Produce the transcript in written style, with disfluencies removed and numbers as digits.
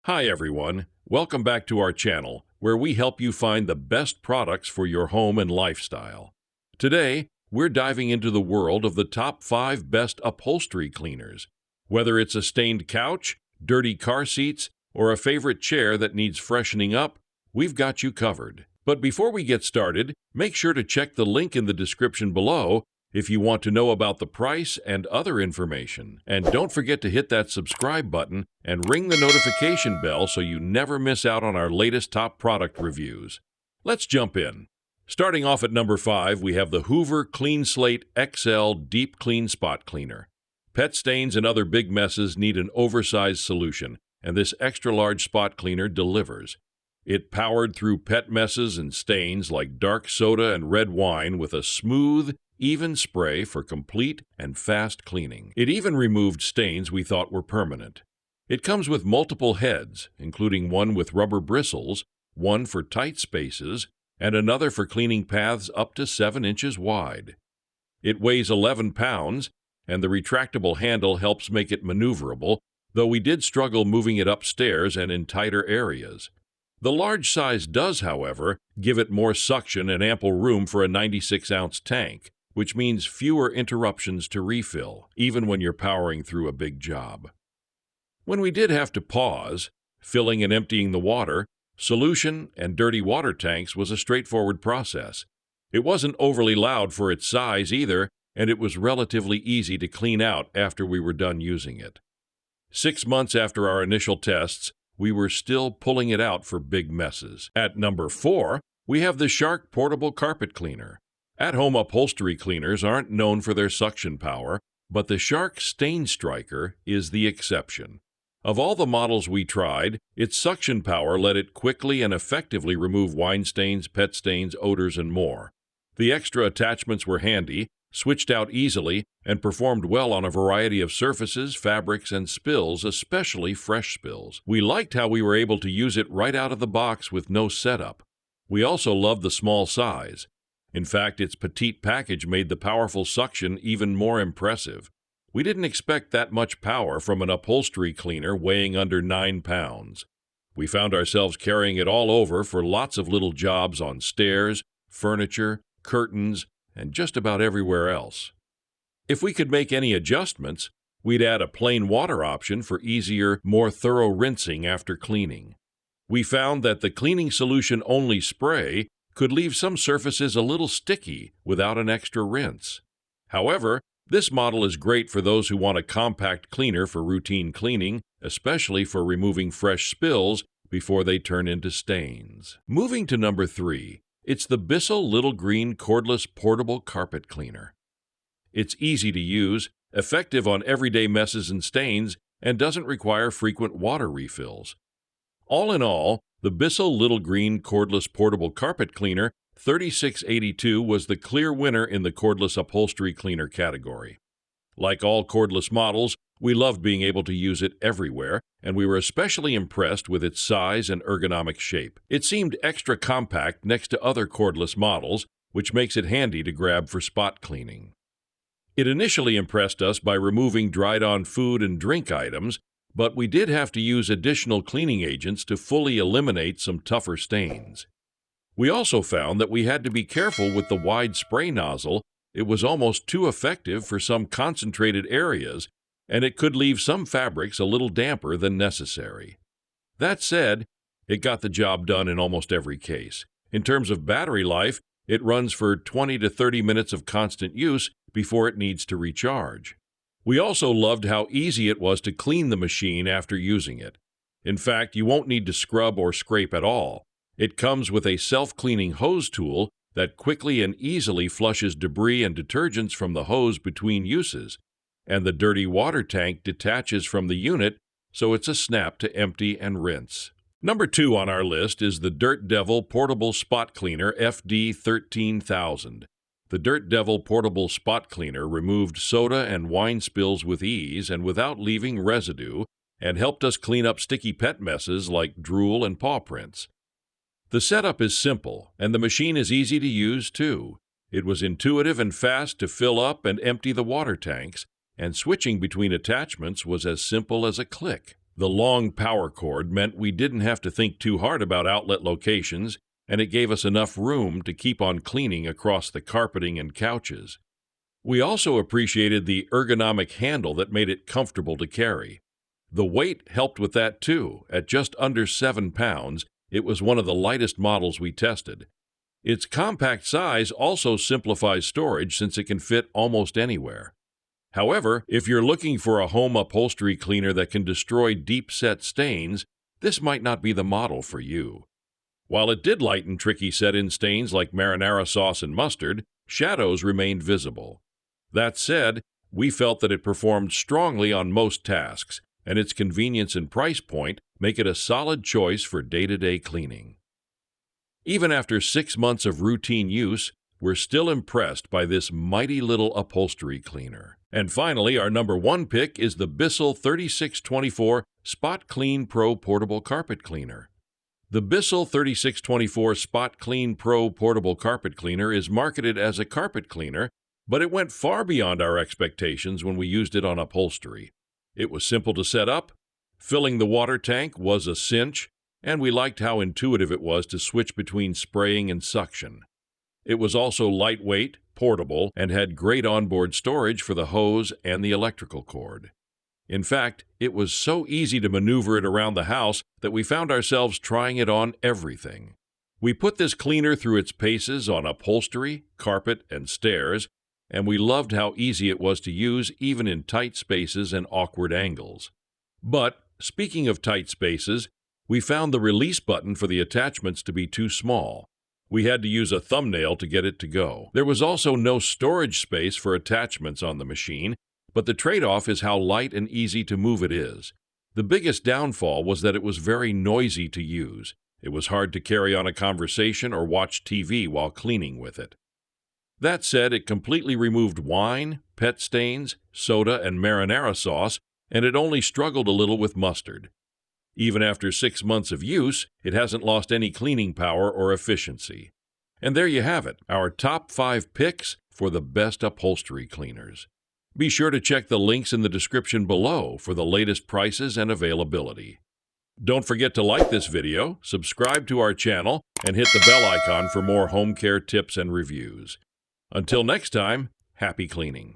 Hi everyone, welcome back to our channel, where we help you find the best products for your home and lifestyle. Today, we're diving into the world of the top 5 best upholstery cleaners. Whether it's a stained couch, dirty car seats, or a favorite chair that needs freshening up, we've got you covered. But before we get started, make sure to check the link in the description below if you want to know about the price and other information. And don't forget to hit that subscribe button and ring the notification bell so you never miss out on our latest top product reviews. Let's jump in. Starting off at number 5, we have the Hoover CleanSlate XL Deep Clean Spot Cleaner. Pet stains and other big messes need an oversized solution, and this extra-large spot cleaner delivers. It powered through pet messes and stains like dark soda and red wine with a smooth, even spray for complete and fast cleaning. It even removed stains we thought were permanent. It comes with multiple heads, including one with rubber bristles, one for tight spaces, and another for cleaning paths up to 7 inches wide. It weighs 11 pounds, and the retractable handle helps make it maneuverable, though we did struggle moving it upstairs and in tighter areas. The large size does, however, give it more suction and ample room for a 96-ounce tank, which means fewer interruptions to refill, even when you're powering through a big job. When we did have to pause, filling and emptying the water, solution, and dirty water tanks was a straightforward process. It wasn't overly loud for its size either, and it was relatively easy to clean out after we were done using it. 6 months after our initial tests, we were still pulling it out for big messes. At number 4, we have the Shark Portable Carpet Cleaner. At-home upholstery cleaners aren't known for their suction power, but the Shark Stain Striker is the exception. Of all the models we tried, its suction power let it quickly and effectively remove wine stains, pet stains, odors, and more. The extra attachments were handy, switched out easily, and performed well on a variety of surfaces, fabrics, and spills, especially fresh spills. We liked how we were able to use it right out of the box with no setup. We also loved the small size. In fact, its petite package made the powerful suction even more impressive. We didn't expect that much power from an upholstery cleaner weighing under 9 pounds. We found ourselves carrying it all over for lots of little jobs on stairs, furniture, curtains, and just about everywhere else. If we could make any adjustments, we'd add a plain water option for easier, more thorough rinsing after cleaning. We found that the cleaning solution only spray could leave some surfaces a little sticky without an extra rinse. However, this model is great for those who want a compact cleaner for routine cleaning, especially for removing fresh spills before they turn into stains. Moving to number 3, it's the Bissell Little Green Cordless Portable Carpet Cleaner. It's easy to use, effective on everyday messes and stains, and doesn't require frequent water refills. All in all, the Bissell Little Green Cordless Portable Carpet Cleaner 3682 was the clear winner in the cordless upholstery cleaner category. Like all cordless models, we loved being able to use it everywhere, and we were especially impressed with its size and ergonomic shape. It seemed extra compact next to other cordless models, which makes it handy to grab for spot cleaning. It initially impressed us by removing dried-on food and drink items, but we did have to use additional cleaning agents to fully eliminate some tougher stains. We also found that we had to be careful with the wide spray nozzle. It was almost too effective for some concentrated areas, and it could leave some fabrics a little damper than necessary. That said, it got the job done in almost every case. In terms of battery life, it runs for 20 to 30 minutes of constant use before it needs to recharge. We also loved how easy it was to clean the machine after using it. In fact, you won't need to scrub or scrape at all. It comes with a self-cleaning hose tool that quickly and easily flushes debris and detergents from the hose between uses, and the dirty water tank detaches from the unit, so it's a snap to empty and rinse. Number 2 on our list is the Dirt Devil Portable Spot Cleaner FD 13000. The Dirt Devil Portable Spot Cleaner removed soda and wine spills with ease and without leaving residue, and helped us clean up sticky pet messes like drool and paw prints. The setup is simple, and the machine is easy to use too. It was intuitive and fast to fill up and empty the water tanks, and switching between attachments was as simple as a click. The long power cord meant we didn't have to think too hard about outlet locations, and it gave us enough room to keep on cleaning across the carpeting and couches. We also appreciated the ergonomic handle that made it comfortable to carry. The weight helped with that too. At just under 7 pounds, it was one of the lightest models we tested. Its compact size also simplifies storage since it can fit almost anywhere. However, if you're looking for a home upholstery cleaner that can destroy deep-set stains, this might not be the model for you. While it did lighten tricky set-in stains like marinara sauce and mustard, shadows remained visible. That said, we felt that it performed strongly on most tasks, and its convenience and price point make it a solid choice for day-to-day cleaning. Even after 6 months of routine use, we're still impressed by this mighty little upholstery cleaner. And finally, our number 1 pick is the Bissell 3624 Spot Clean Pro Portable Carpet Cleaner. The Bissell 3624 Spot Clean Pro Portable Carpet Cleaner is marketed as a carpet cleaner, but it went far beyond our expectations when we used it on upholstery. It was simple to set up, filling the water tank was a cinch, and we liked how intuitive it was to switch between spraying and suction. It was also lightweight, portable, and had great onboard storage for the hose and the electrical cord. In fact, it was so easy to maneuver it around the house that we found ourselves trying it on everything. We put this cleaner through its paces on upholstery, carpet, and stairs, and we loved how easy it was to use even in tight spaces and awkward angles. But, speaking of tight spaces, we found the release button for the attachments to be too small. We had to use a thumbnail to get it to go. There was also no storage space for attachments on the machine, but the trade-off is how light and easy to move it is. The biggest downfall was that it was very noisy to use. It was hard to carry on a conversation or watch TV while cleaning with it. That said, it completely removed wine, pet stains, soda, and marinara sauce, and it only struggled a little with mustard. Even after 6 months of use, it hasn't lost any cleaning power or efficiency. And there you have it, our top 5 picks for the best upholstery cleaners. Be sure to check the links in the description below for the latest prices and availability. Don't forget to like this video, subscribe to our channel, and hit the bell icon for more home care tips and reviews. Until next time, happy cleaning.